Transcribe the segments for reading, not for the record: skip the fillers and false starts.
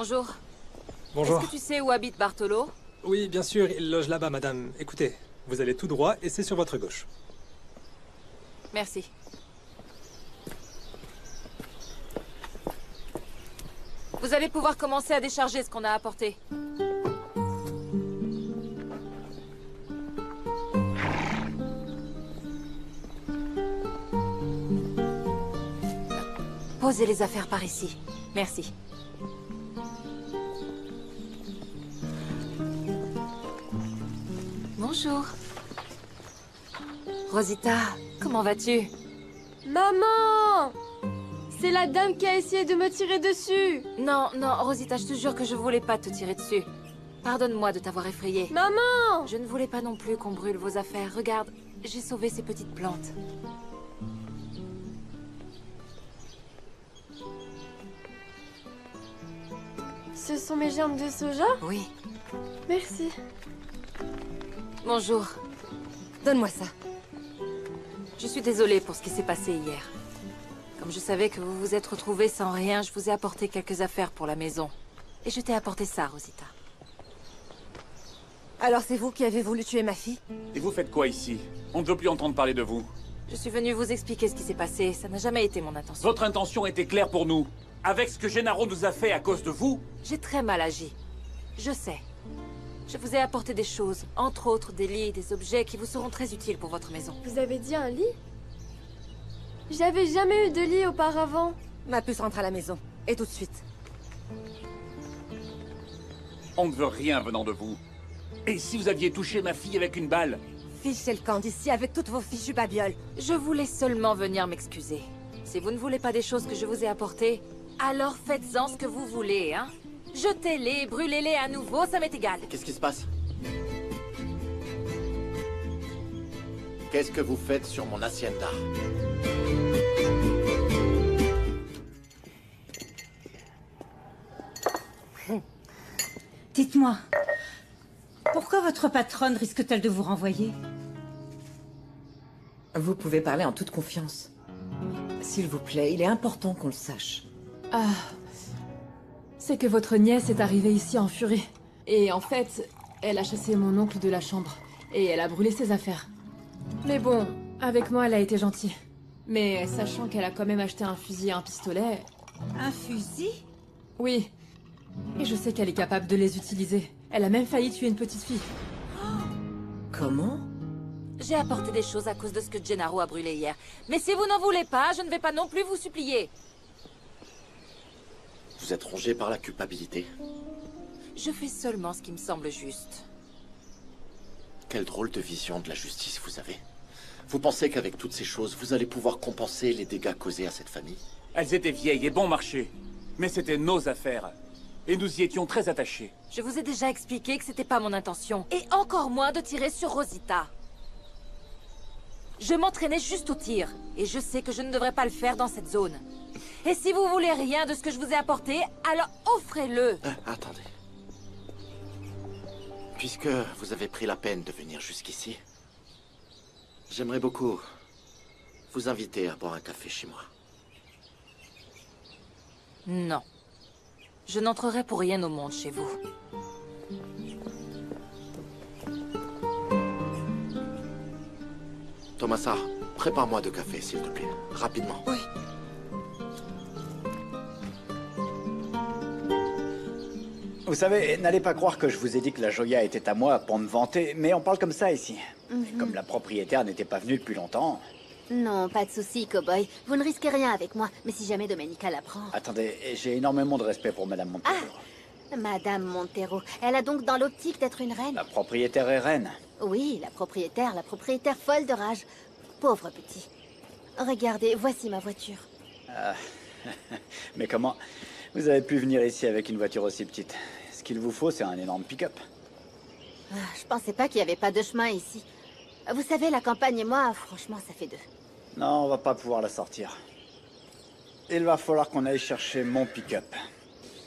Bonjour. Bonjour. Est-ce que tu sais où habite Bartolo? Oui, bien sûr, il loge là-bas, madame. Écoutez, vous allez tout droit et c'est sur votre gauche. Merci. Vous allez pouvoir commencer à décharger ce qu'on a apporté. Posez les affaires par ici. Merci. Bonjour. Rosita, comment vas-tu? Maman! C'est la dame qui a essayé de me tirer dessus! Non, non, Rosita, je te jure que je voulais pas te tirer dessus. Pardonne-moi de t'avoir effrayée. Maman! Je ne voulais pas non plus qu'on brûle vos affaires. Regarde, j'ai sauvé ces petites plantes. Ce sont mes germes de soja? Oui. Merci. Bonjour. Donne-moi ça. Je suis désolée pour ce qui s'est passé hier. Comme je savais que vous vous êtes retrouvés sans rien, je vous ai apporté quelques affaires pour la maison. Et je t'ai apporté ça, Rosita. Alors c'est vous qui avez voulu tuer ma fille? Et vous faites quoi ici? On ne veut plus entendre parler de vous. Je suis venue vous expliquer ce qui s'est passé. Ça n'a jamais été mon intention. Votre intention était claire pour nous. Avec ce que Gennaro nous a fait à cause de vous, J'ai très mal agi. Je sais. Je vous ai apporté des choses, entre autres des lits, des objets qui vous seront très utiles pour votre maison. Vous avez dit un lit? J'avais jamais eu de lit auparavant. Ma puce rentre à la maison. Et tout de suite. on ne veut rien venant de vous. Et si vous aviez touché ma fille avec une balle? Fichez le camp d'ici avec toutes vos fichues babioles. Je voulais seulement venir m'excuser. Si vous ne voulez pas des choses que je vous ai apportées, alors faites-en ce que vous voulez, hein. Jetez-les, brûlez-les à nouveau, ça m'est égal. Qu'est-ce qui se passe? Qu'est-ce que vous faites sur mon hacienda? Dites-moi, pourquoi votre patronne risque-t-elle de vous renvoyer? Vous pouvez parler en toute confiance. S'il vous plaît, il est important qu'on le sache. Ah... C'est que votre nièce est arrivée ici en furie. Et en fait, elle a chassé mon oncle de la chambre. Et elle a brûlé ses affaires. Mais bon, avec moi, elle a été gentille. Mais sachant qu'elle a quand même acheté un fusil et un pistolet... Un fusil? Oui. Et je sais qu'elle est capable de les utiliser. Elle a même failli tuer une petite fille. Comment? J'ai apporté des choses à cause de ce que Gennaro a brûlé hier. Mais si vous n'en voulez pas, je ne vais pas non plus vous supplier. Vous êtes rongé par la culpabilité? Je fais seulement ce qui me semble juste. Quelle drôle de vision de la justice vous avez. Vous pensez qu'avec toutes ces choses, vous allez pouvoir compenser les dégâts causés à cette famille? Elles étaient vieilles et bon marché. Mais c'était nos affaires. Et nous y étions très attachés. Je vous ai déjà expliqué que c'était pas mon intention. Et encore moins de tirer sur Rosita. Je m'entraînais juste au tir. Et je sais que je ne devrais pas le faire dans cette zone. Et si vous voulez rien de ce que je vous ai apporté, alors offrez-le. Attendez. Puisque vous avez pris la peine de venir jusqu'ici, j'aimerais beaucoup vous inviter à boire un café chez moi. Non. Je n'entrerai pour rien au monde chez vous. Tomasa, prépare-moi de café, s'il te plaît. Rapidement. Oui. Vous savez, n'allez pas croire que je vous ai dit que la joya était à moi pour me vanter, mais on parle comme ça ici. Comme la propriétaire n'était pas venue depuis longtemps... Non, pas de souci, cowboy. Vous ne risquez rien avec moi, mais si jamais Domenica l'apprend... Attendez, j'ai énormément de respect pour Madame Montero. Ah, Madame Montero. Elle a donc dans l'optique d'être une reine? La propriétaire est reine. Oui, la propriétaire folle de rage. Pauvre petit. Regardez, voici ma voiture. Ah. Mais comment vous avez pu venir ici avec une voiture aussi petite? Ce qu'il vous faut, c'est un énorme pick-up. Ah, je pensais pas qu'il n'y avait pas de chemin ici. Vous savez, la campagne et moi, franchement, ça fait deux. Non, on va pas pouvoir la sortir. Il va falloir qu'on aille chercher mon pick-up.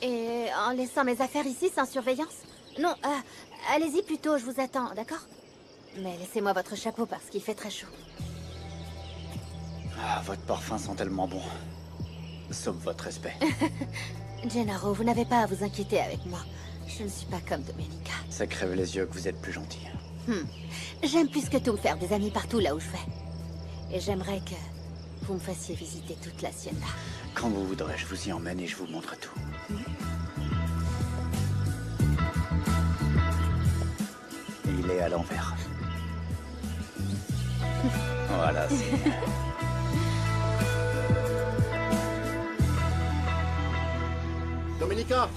Et en laissant mes affaires ici, sans surveillance? Non, allez-y plutôt, je vous attends, d'accord? Mais laissez-moi votre chapeau parce qu'il fait très chaud. Ah, votre parfum sent tellement bon. Sauf votre respect. Gennaro, vous n'avez pas à vous inquiéter avec moi. Je ne suis pas comme Domenica. Ça crève les yeux que vous êtes plus gentil. J'aime plus que tout me faire des amis partout là où je vais. Et j'aimerais que vous me fassiez visiter toute l'hacienda. Quand vous voudrez, je vous y emmène et je vous montre tout. Il est à l'envers. Voilà, c'est... Domenica!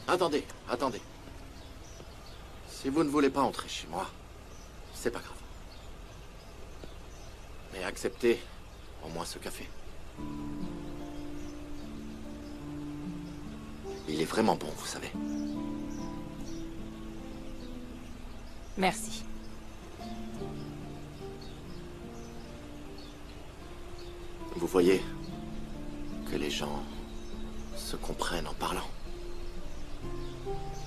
Attendez, attendez. Si vous ne voulez pas entrer chez moi, c'est pas grave. Mais acceptez au moins ce café. Il est vraiment bon, vous savez. Merci. Vous voyez que les gens se comprennent en parlant.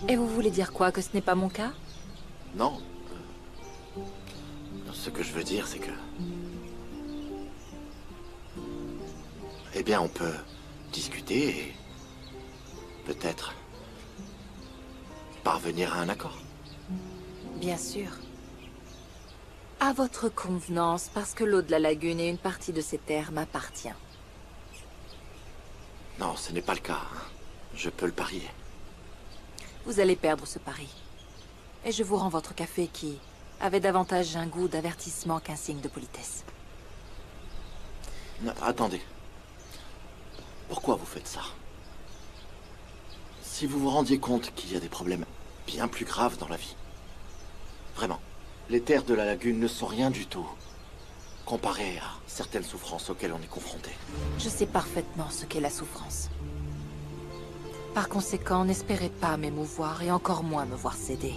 Et vous voulez dire quoi? Que ce n'est pas mon cas? Non. Ce que je veux dire, c'est que... Eh bien, on peut discuter et... peut-être... parvenir à un accord. Bien sûr. À votre convenance, parce que l'eau de la lagune et une partie de ces terres m'appartient. Non, ce n'est pas le cas. Je peux le parier. Vous allez perdre ce pari. Et je vous rends votre café qui avait davantage un goût d'avertissement qu'un signe de politesse. Non, attendez. Pourquoi vous faites ça? Si vous vous rendiez compte qu'il y a des problèmes bien plus graves dans la vie. Vraiment. Les terres de la lagune ne sont rien du tout comparées à certaines souffrances auxquelles on est confronté. Je sais parfaitement ce qu'est la souffrance. Par conséquent, n'espérez pas m'émouvoir et encore moins me voir céder.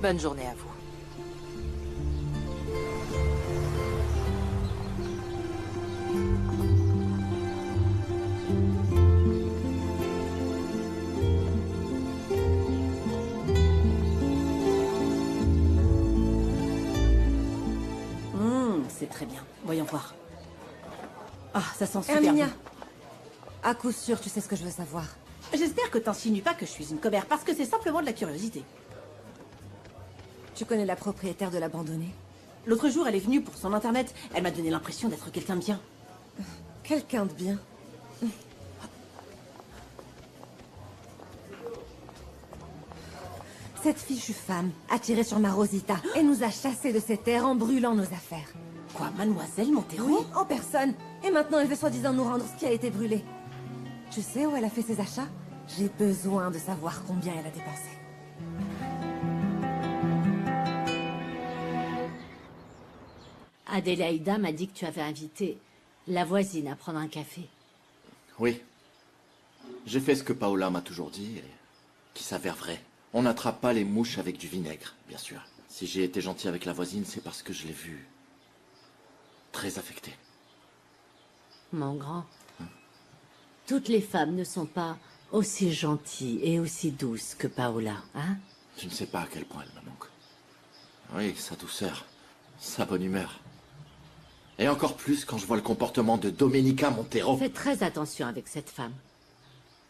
Bonne journée à vous. C'est très bien. Voyons voir. Ah, ça sent super Herminia, bon. à coup sûr, tu sais ce que je veux savoir. J'espère que t'insinues pas que je suis une commère, parce que c'est simplement de la curiosité. Tu connais la propriétaire de l'abandonné? L'autre jour, elle est venue pour son internet. Elle m'a donné l'impression d'être quelqu'un de bien. Quelqu'un de bien. Cette fichue femme a tiré sur ma Rosita et nous a chassés de ces terres en brûlant nos affaires. Quoi, mademoiselle Montero? Oui, en personne. Et maintenant, elle veut soi-disant nous rendre ce qui a été brûlé. Tu sais où elle a fait ses achats? J'ai besoin de savoir combien elle a dépensé. Adélaïda m'a dit que tu avais invité la voisine à prendre un café. Oui. J'ai fait ce que Paola m'a toujours dit et qui s'avère vrai. On n'attrape pas les mouches avec du vinaigre, bien sûr. Si j'ai été gentil avec la voisine, c'est parce que je l'ai vue très affectée. Mon grand, toutes les femmes ne sont pas aussi gentilles et aussi douces que Paola, hein? Tu ne sais pas à quel point elle me manque. Oui, sa douceur, sa bonne humeur. Et encore plus quand je vois le comportement de Domenica Montero. Fais très attention avec cette femme.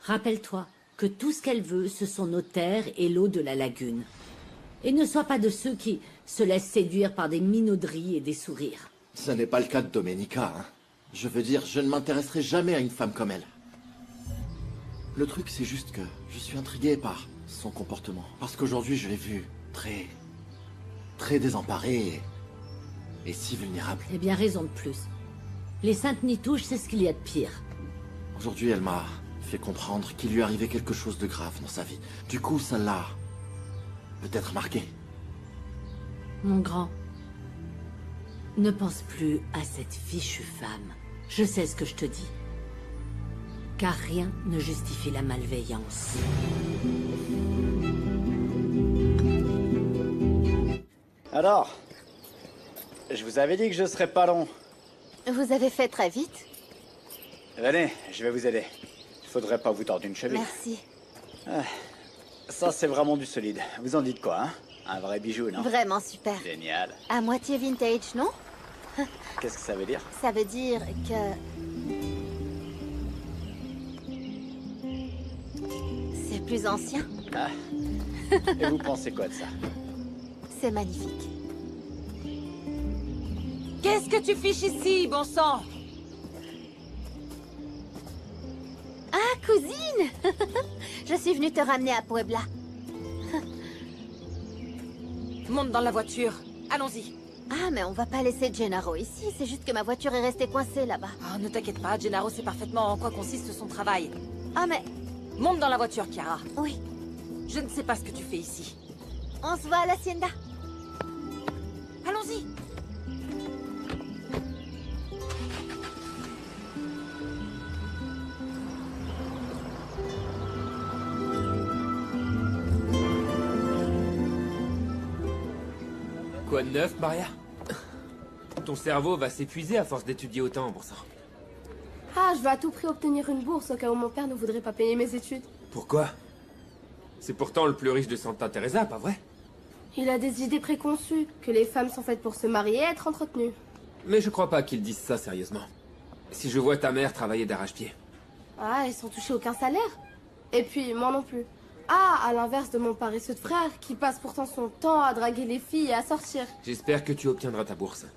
Rappelle-toi que tout ce qu'elle veut, ce sont nos terres et l'eau de la lagune. Et ne sois pas de ceux qui se laissent séduire par des minauderies et des sourires. Ce n'est pas le cas de Domenica, hein. Je veux dire, je ne m'intéresserai jamais à une femme comme elle. Le truc, c'est juste que je suis intrigué par son comportement. Parce qu'aujourd'hui, je l'ai vue très désemparée et si vulnérable. Eh bien, raison de plus. Les saintes nitouches, c'est ce qu'il y a de pire. Aujourd'hui, elle m'a fait comprendre qu'il lui arrivait quelque chose de grave dans sa vie. Du coup, ça l'a peut-être marqué. Mon grand, ne pense plus à cette fichue femme. Je sais ce que je te dis. Car rien ne justifie la malveillance. Alors, je vous avais dit que je serais pas long. Vous avez fait très vite. Venez, je vais vous aider. Il faudrait pas vous tordre une cheville. Merci. Ça, c'est vraiment du solide. Vous en dites quoi, hein? Un vrai bijou, non? Vraiment super. Génial. À moitié vintage, non? Qu'est-ce que ça veut dire? Ça veut dire que plus ancien. Ah. Et vous pensez quoi de ça? C'est magnifique. Qu'est-ce que tu fiches ici, bon sang? Ah, cousine! Je suis venue te ramener à Puebla. Monte dans la voiture. Allons-y. Ah, mais on va pas laisser Gennaro ici. C'est juste que ma voiture est restée coincée là-bas. Oh, ne t'inquiète pas, Gennaro sait parfaitement en quoi consiste son travail. Ah, mais... Monte dans la voiture, Chiara. Oui. Je ne sais pas ce que tu fais ici. On se voit à l'hacienda. Allons-y. Quoi de neuf, Maria? Ton cerveau va s'épuiser à force d'étudier autant, bon sang. Ah, je veux à tout prix obtenir une bourse au cas où mon père ne voudrait pas payer mes études. Pourquoi? C'est pourtant le plus riche de Santa Teresa, pas vrai? Il a des idées préconçues, que les femmes sont faites pour se marier et être entretenues. Mais je crois pas qu'ils disent ça sérieusement. Si je vois ta mère travailler d'arrache-pied. Ah, ils sont touchés aucun salaire. Et puis, moi non plus. Ah, à l'inverse de mon paresseux de frère, qui passe pourtant son temps à draguer les filles et à sortir. J'espère que tu obtiendras ta bourse.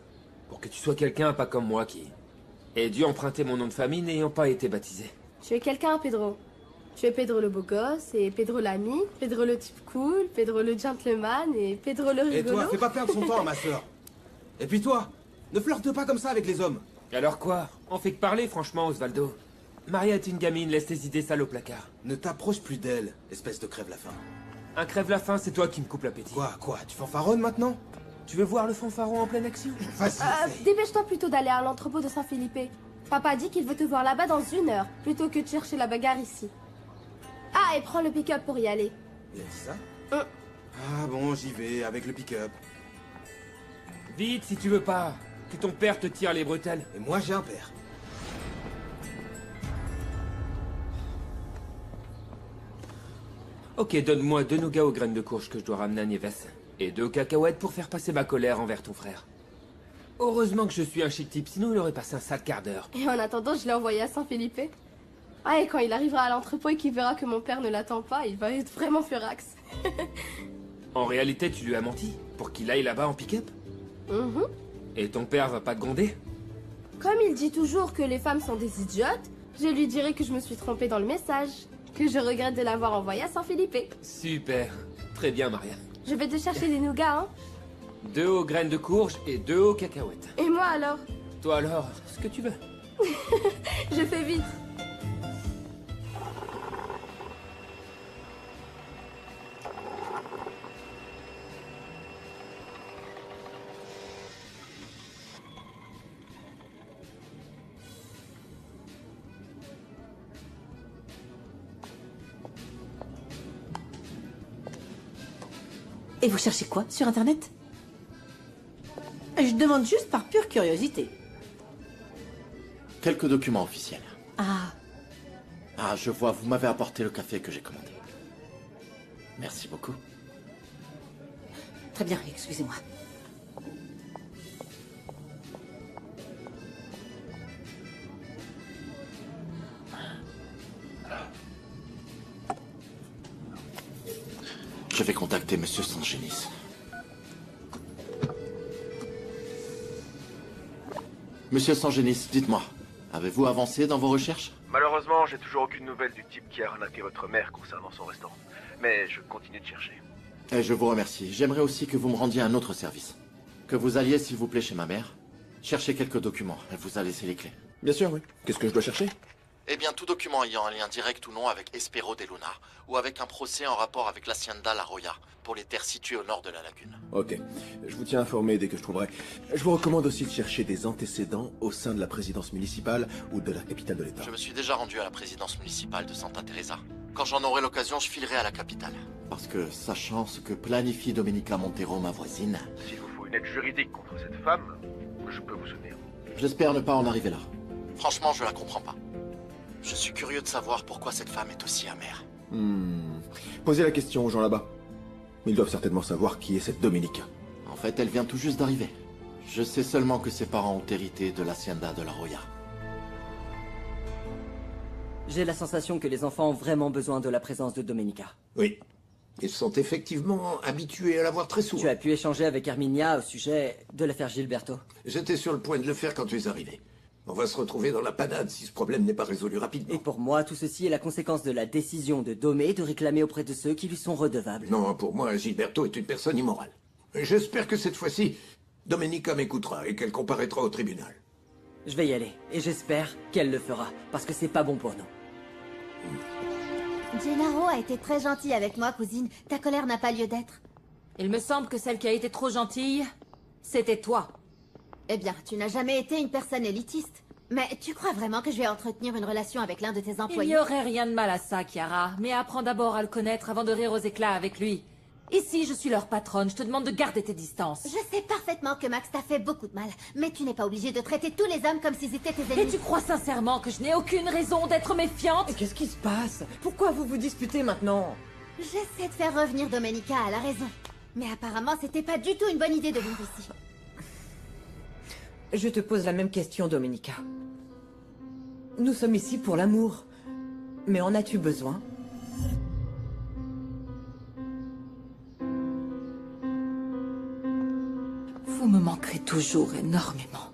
Pour que tu sois quelqu'un pas comme moi qui ait dû emprunter mon nom de famille n'ayant pas été baptisé. Tu es quelqu'un, Pedro. Tu es Pedro le beau gosse, et Pedro l'ami, Pedro le type cool, Pedro le gentleman, et Pedro le rigolo. Et toi, fais pas perdre son temps à ma sœur. Et puis toi, ne flirte pas comme ça avec les hommes. Alors quoi? On fait que parler, franchement, Osvaldo. Maria est une gamine, laisse tes idées sales au placard. Ne t'approche plus d'elle, espèce de crève-la-faim. Un crève-la-faim, c'est toi qui me coupe l'appétit. Quoi? Tu fanfaronnes maintenant? Tu veux voir le fanfaron en pleine action? Dépêche-toi plutôt d'aller à l'entrepôt de Saint-Philippe. Papa dit qu'il veut te voir là-bas dans 1 heure, plutôt que de chercher la bagarre ici. Ah, et prends le pick-up pour y aller. Il a dit ça? Ah bon, j'y vais, avec le pick-up. Vite, si tu veux pas que ton père te tire les bretelles. Et moi, j'ai un père. Ok, donne-moi 2 nougats aux graines de courge que je dois ramener à Nieves. Et 2 cacahuètes pour faire passer ma colère envers ton frère. Heureusement que je suis un chic type, sinon il aurait passé un sale quart d'heure. Et en attendant, je l'ai envoyé à Saint-Philippe. Ah, et quand il arrivera à l'entrepôt et qu'il verra que mon père ne l'attend pas, il va être vraiment furax. En réalité, tu lui as menti pour qu'il aille là-bas en pick-up? Et ton père va pas te gronder? Comme il dit toujours que les femmes sont des idiotes, je lui dirai que je me suis trompée dans le message. Que je regrette de l'avoir envoyé à Saint-Philippe. Super. Très bien, Maria. Je vais te chercher des nougats, hein. 2 aux graines de courge et 2 aux cacahuètes. Et moi alors? Toi alors, ce que tu veux. Je fais vite. Et vous cherchez quoi sur Internet? Je demande juste par pure curiosité. Quelques documents officiels. Ah, Ah, je vois, vous m'avez apporté le café que j'ai commandé. Merci beaucoup. très bien, excusez-moi. Je vais contacter Monsieur Sangenis. Monsieur Sangenis, dites-moi, avez-vous avancé dans vos recherches? Malheureusement, j'ai toujours aucune nouvelle du type qui a arnaqué votre mère concernant son restaurant. Mais je continue de chercher. Et je vous remercie. J'aimerais aussi que vous me rendiez un autre service. Que vous alliez, s'il vous plaît, chez ma mère. Chercher quelques documents. Elle vous a laissé les clés. Bien sûr, oui. Qu'est-ce que je dois chercher? Eh bien, tout document ayant un lien direct ou non avec Espero de Luna, ou avec un procès en rapport avec l'Hacienda La Roya, pour les terres situées au nord de la lagune. Ok. Je vous tiens informé dès que je trouverai. Je vous recommande aussi de chercher des antécédents au sein de la présidence municipale ou de la capitale de l'État. Je me suis déjà rendu à la présidence municipale de Santa Teresa. Quand j'en aurai l'occasion, je filerai à la capitale. Parce que, sachant ce que planifie Domenica Montero, ma voisine... S'il vous faut une aide juridique contre cette femme, je peux vous soutenir. J'espère ne pas en arriver là. Franchement, je la comprends pas. Je suis curieux de savoir pourquoi cette femme est aussi amère. Posez la question aux gens là-bas. Ils doivent certainement savoir qui est cette Domenica. En fait, elle vient tout juste d'arriver. Je sais seulement que ses parents ont hérité de l'Hacienda de La Roya. J'ai la sensation que les enfants ont vraiment besoin de la présence de Domenica. Oui. Ils sont effectivement habitués à la voir très souvent. Tu as pu échanger avec Herminia au sujet de l'affaire Gilberto. J'étais sur le point de le faire quand tu es arrivé. On va se retrouver dans la panade si ce problème n'est pas résolu rapidement. Et pour moi, tout ceci est la conséquence de la décision de Domé de réclamer auprès de ceux qui lui sont redevables. Non, pour moi, Gilberto est une personne immorale. J'espère que cette fois-ci, Domenica m'écoutera et qu'elle comparaîtra au tribunal. Je vais y aller, et j'espère qu'elle le fera, parce que c'est pas bon pour nous. Gennaro a été très gentil avec moi, cousine. Ta colère n'a pas lieu d'être. Il me semble que celle qui a été trop gentille, c'était toi. Eh bien, tu n'as jamais été une personne élitiste. Mais tu crois vraiment que je vais entretenir une relation avec l'un de tes employés? Il n'y aurait rien de mal à ça, Chiara. Mais apprends d'abord à le connaître avant de rire aux éclats avec lui. Ici, je suis leur patronne. Je te demande de garder tes distances. Je sais parfaitement que Max t'a fait beaucoup de mal. Mais tu n'es pas obligé de traiter tous les hommes comme s'ils étaient tes ennemis. Et tu crois sincèrement que je n'ai aucune raison d'être méfiante? Qu'est-ce qui se passe? Pourquoi vous vous disputez maintenant? J'essaie de faire revenir Domenica à la raison. Mais apparemment, c'était pas du tout une bonne idée de venir ici. Je te pose la même question, Domenica. Nous sommes ici pour l'amour. Mais en as-tu besoin? Vous me manquerez toujours énormément.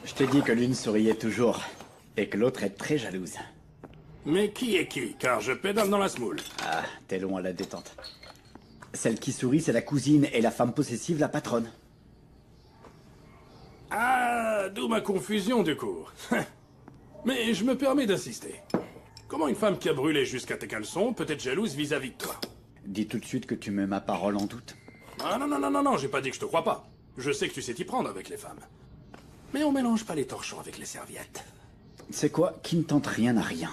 Je te dis que l'une souriait toujours, et que l'autre est très jalouse. Mais qui est qui? Car je pédale dans la smoule. Ah, t'es long à la détente. Celle qui sourit, c'est la cousine, et la femme possessive, la patronne. Ah, d'où ma confusion du coup. Mais je me permets d'insister. Comment une femme qui a brûlé jusqu'à tes caleçons peut être jalouse vis-à-vis de toi? Dis tout de suite que tu mets ma parole en doute. Ah non, j'ai pas dit que je te crois pas. Je sais que tu sais t'y prendre avec les femmes. Mais on mélange pas les torchons avec les serviettes. C'est quoi? Qui ne tente rien à rien.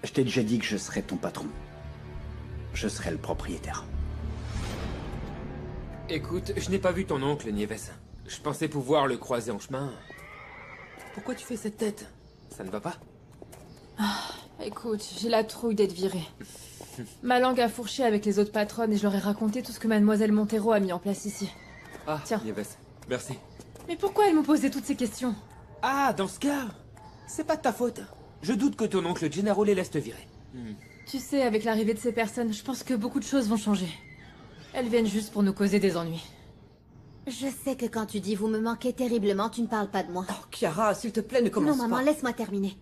Je t'ai déjà dit que je serais ton patron. Je serai le propriétaire. Écoute, je n'ai pas vu ton oncle, Nieves. Je pensais pouvoir le croiser en chemin. Pourquoi tu fais cette tête? Ça ne va pas? Écoute, j'ai la trouille d'être virée. Ma langue a fourché avec les autres patronnes et je leur ai raconté tout ce que mademoiselle Montero a mis en place ici. Ah, tiens. Nieves, merci. Mais pourquoi elle me posait toutes ces questions? Ah, dans ce cas, c'est pas de ta faute. Je doute que ton oncle Gennaro les laisse te virer. Tu sais, avec l'arrivée de ces personnes, je pense que beaucoup de choses vont changer. Elles viennent juste pour nous causer des ennuis. Je sais que quand tu dis vous me manquez terriblement, tu ne parles pas de moi. Oh, Chiara, s'il te plaît, ne commence pas. Non, maman, laisse-moi terminer.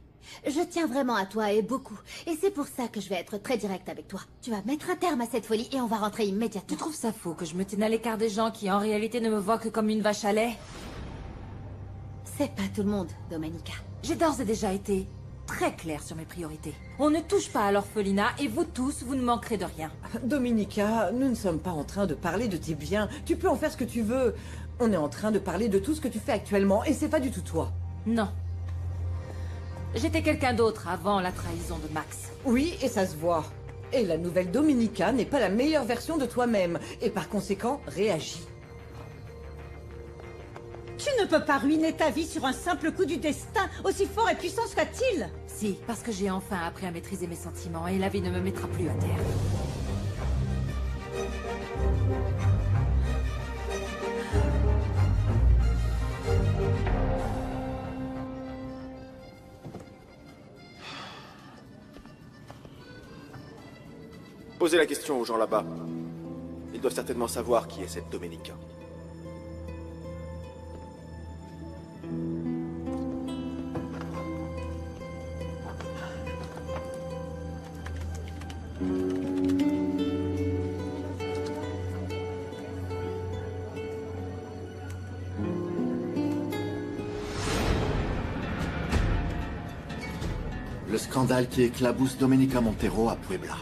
Je tiens vraiment à toi et beaucoup. Et c'est pour ça que je vais être très directe avec toi. Tu vas mettre un terme à cette folie et on va rentrer immédiatement. Tu trouves ça faux que je me tienne à l'écart des gens qui en réalité ne me voient que comme une vache à lait? C'est pas tout le monde, Domenica. J'ai d'ores et déjà été très claire sur mes priorités. On ne touche pas à l'orphelinat et vous tous, vous ne manquerez de rien. Domenica, nous ne sommes pas en train de parler de tes biens. Tu peux en faire ce que tu veux. On est en train de parler de tout ce que tu fais actuellement et c'est pas du tout toi. Non. J'étais quelqu'un d'autre avant la trahison de Max. Oui, et ça se voit. Et la nouvelle Domenica n'est pas la meilleure version de toi-même. Et par conséquent, réagis. Tu ne peux pas ruiner ta vie sur un simple coup du destin, aussi fort et puissant soit-il. Si, parce que j'ai enfin appris à maîtriser mes sentiments et la vie ne me mettra plus à terre. Posez la question aux gens là-bas. Ils doivent certainement savoir qui est cette Domenica. Le scandale qui éclabousse Domenica Montero à Puebla.